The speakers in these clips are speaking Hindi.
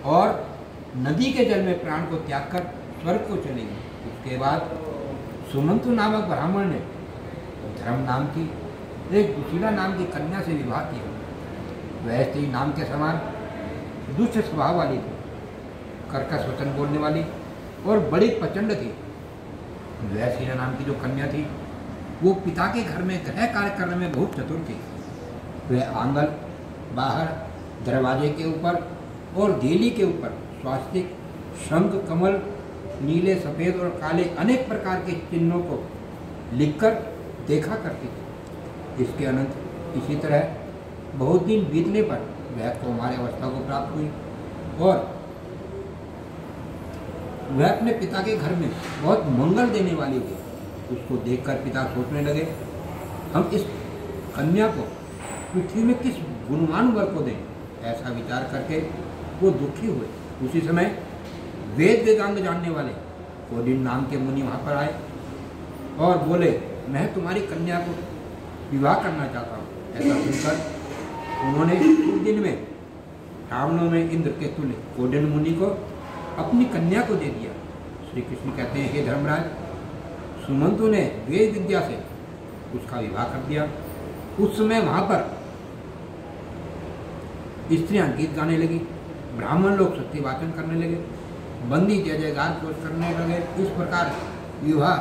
और नदी के जल में प्राण को त्याग कर स्वर्ग को चलेगी। उसके बाद सुमंतु नामक ब्राह्मण ने धर्म नाम की एक दुशीला नाम की कन्या से विवाह किया। वह स्त्री नाम के समान दुष्ट स्वभाव वाली थी, कर्कश वचन बोलने वाली और बड़ी प्रचंड थी। वह शीला नाम की जो कन्या थी वो पिता के घर में गृह कार्य करने में बहुत चतुर थी। वह आंगन, बाहर, दरवाजे के ऊपर और देली के ऊपर स्वास्तिक, शंख, कमल, नीले, सफ़ेद और काले अनेक प्रकार के चिन्हों को लिखकर देखा करती थी। इसके अनंत इसी तरह बहुत दिन बीतने पर वह कौमार्य अवस्था को प्राप्त हुई और वह अपने पिता के घर में बहुत मंगल देने वाली हुई। उसको देखकर पिता सोचने लगे, हम इस कन्या को पृथ्वी में किस गुणवान वर को दें। ऐसा विचार करके वो दुखी हुए। उसी समय वेद वेदांग जानने वाले कौंडिन्य नाम के मुनि वहाँ पर आए और बोले, मैं तुम्हारी कन्या को विवाह करना चाहता हूँ। ऐसा सुनकर उन्होंने उस दिन में ब्राह्मणों में इंद्र के तुल्य कौंडिन्य मुनि को अपनी कन्या को दे दिया। श्री कृष्ण कहते हैं, हे धर्मराज, सुमंतु ने वेद विद्या से उसका विवाह कर दिया। उस समय वहाँ पर स्त्रियां गीत गाने लगी, ब्राह्मण लोग सत्य वाचन करने लगे, बंदी जय जयकार करने लगे। इस प्रकार विवाह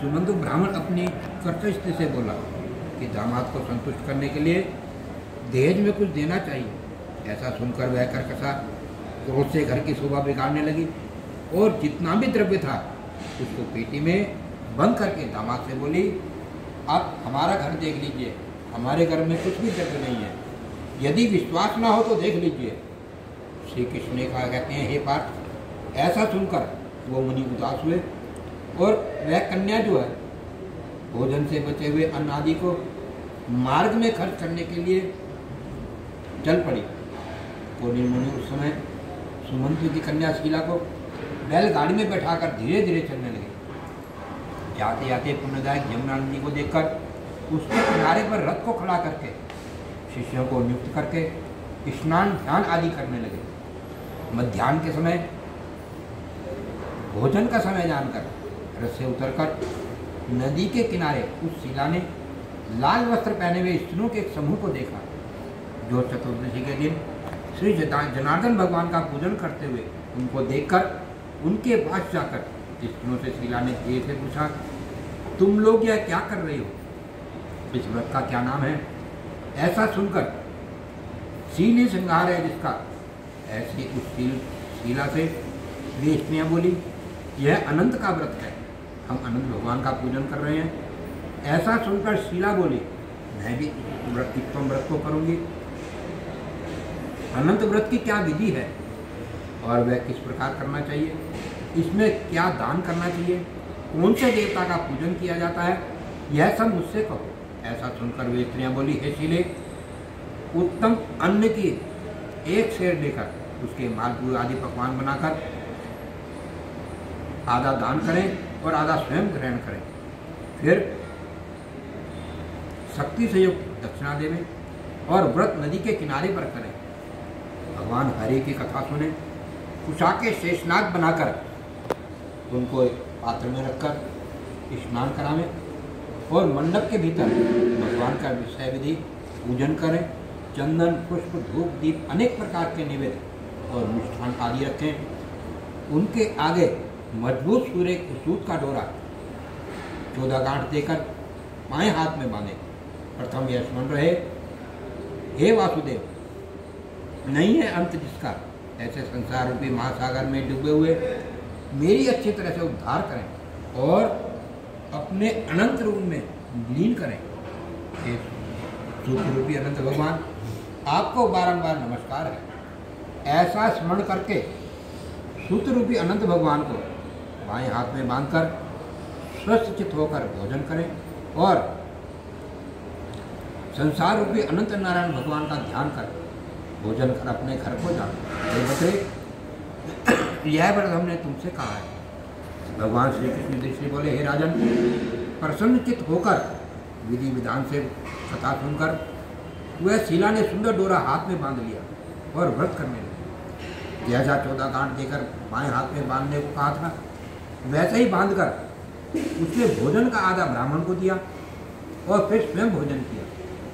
सुमंतु ब्राह्मण अपनी कर्तव्य से बोला कि दामाद को संतुष्ट करने के लिए दहेज में कुछ देना चाहिए। ऐसा सुनकर वह कर्कशा क्रोध से घर की शोभा बिगाड़ने लगी और जितना भी द्रव्य था उसको पेटी में बंद करके दामाद से बोली, आप हमारा घर देख लीजिए, हमारे घर में कुछ भी द्रव्य नहीं है, यदि विश्वास ना हो तो देख लीजिए। श्री कृष्ण ने कहा, कहते हैं, हे पार्थ, ऐसा सुनकर वो मुनि उदास हुए और वह कन्या जो है भोजन से बचे हुए अन्न आदि को मार्ग में खर्च करने के लिए चल पड़ी। कौंडिन्य मुनि उस समय सुमंतु की कन्या शीला को बैलगाड़ी में बैठाकर धीरे धीरे चलने लगे। जाते जाते पुण्यदायक यमुना नदी को देखकर उसके किनारे पर रथ को खड़ा करके शिष्यों को नियुक्त करके स्नान ध्यान आदि करने लगे। मध्याह्न के समय भोजन का समय जानकर रथ से उतरकर नदी के किनारे उस शीला ने लाल वस्त्र पहने हुए स्त्रियों के एक समूह को देखा, जो चतुर्दशी के दिन श्री जनार्दन भगवान का पूजन करते हुए उनको देखकर उनके पास जाकर स्त्रियों से शीला ने धीरे से पूछा, तुम लोग यह क्या कर रहे हो? इस व्रत का क्या नाम है? ऐसा सुनकर शील श्रृंगार है जिसका, ऐसी उस शीला से वे स्त्रियाँ बोली, यह अनंत का व्रत है, हम अनंत भगवान का पूजन कर रहे हैं। ऐसा सुनकर शीला बोली, मैं भी उत्तम व्रत को करूँगी। अनंत व्रत की क्या विधि है और वह किस प्रकार करना चाहिए, इसमें क्या दान करना चाहिए, कौन से देवता का पूजन किया जाता है, यह सब मुझसे कहो। ऐसा सुनकर वे स्त्रियाँ बोली, हे शीले, उत्तम अन्न की एक शेर लेकर उसके मालपुए आदि पकवान बनाकर आधा दान करें और आधा स्वयं ग्रहण करें, फिर शक्ति से युक्त दक्षिणा देवें और व्रत नदी के किनारे पर करें। भगवान हरि की कथा सुने, कुशा के शेषनाग बनाकर उनको एक पात्र में रखकर स्नान करावें और मंडप के भीतर भगवान का विषय विधि पूजन करें। चंदन, पुष्प, धूप, दीप अनेक प्रकार के निवेद्य और मिष्ठान आदि रखें। उनके आगे मजबूत सूत का डोरा 14 गांठ देकर बाएं हाथ में बांधे। प्रथम यह स्मरण रहे, हे वासुदेव, नहीं है अंत जिसका, ऐसे संसार रूपी महासागर में डूबे हुए मेरी अच्छी तरह से उद्धार करें और अपने अनंत रूप में लीन करें। हे सूत्र रूपी अनंत भगवान, आपको बारंबार नमस्कार है। ऐसा स्मरण करके सूत्र रूपी अनंत भगवान को बाएं हाथ में बांधकर स्वस्थ चित्त होकर भोजन करें और संसार रूपी अनंत नारायण भगवान का ध्यान कर भोजन कर अपने घर को जाओ। बकरे, यह व्रत हमने तुमसे कहा है। भगवान श्री कृष्ण दृष्टि बोले, हे राजन, प्रसन्न चित्त होकर विधि विधान से कथा सुनकर वह शीला ने सुंदर डोरा हाथ में बांध लिया और व्रत करने लगी। जैसा 14 गांठ देकर बाएं हाथ में बांधने को कहा था, वैसे ही बांधकर उसने भोजन का आधा ब्राह्मण को दिया और फिर स्वयं भोजन किया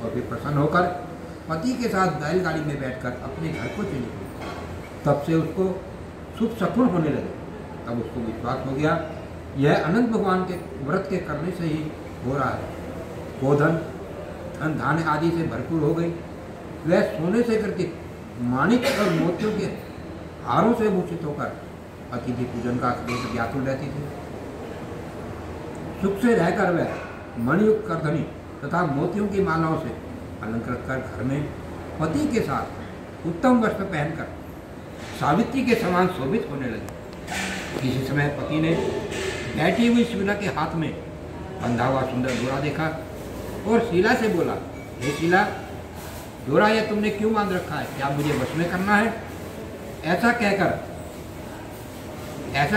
और फिर प्रसन्न होकर पति के साथ बैलगाड़ी में बैठकर अपने घर को चली गई। तब से उसको शुभ शकुन होने लगे। तब उसको विश्वास हो गया यह अनंत भगवान के व्रत के करने से ही हो रहा है। गोधन धन धान्य आदि से भरपूर हो गई। वह सोने से करके माणिक और मोतियों के हारों से भूषित होकर अतिथि पूजन का स्रोत व्याकुल रहती थी। सुख से रहकर वह मणियुक्त करधनी तथा मोतियों की मालाओं से अलंकृत कर घर में पति के साथ उत्तम वस्त्र पहनकर सावित्री के समान शोभित होने लगी। किसी समय पति ने बैठी हुई शीला के हाथ में बंधा हुआ सुंदर डोरा देखा और शीला से बोला, हे शीला, डोरा यह तुमने क्यों बांध रखा है? क्या मुझे वश में करना है? ऐसा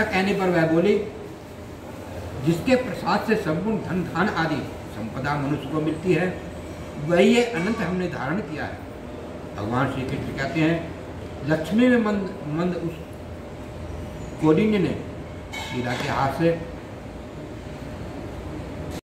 कहने पर वह बोली, जिसके प्रसाद से संपूर्ण धन धान आदि संपदा मनुष्य को मिलती है, वही ये अनंत हमने धारण किया है। भगवान श्री कृष्ण कहते हैं, लक्ष्मी में मंद उस कोडिन्य ने शीला के हाथ से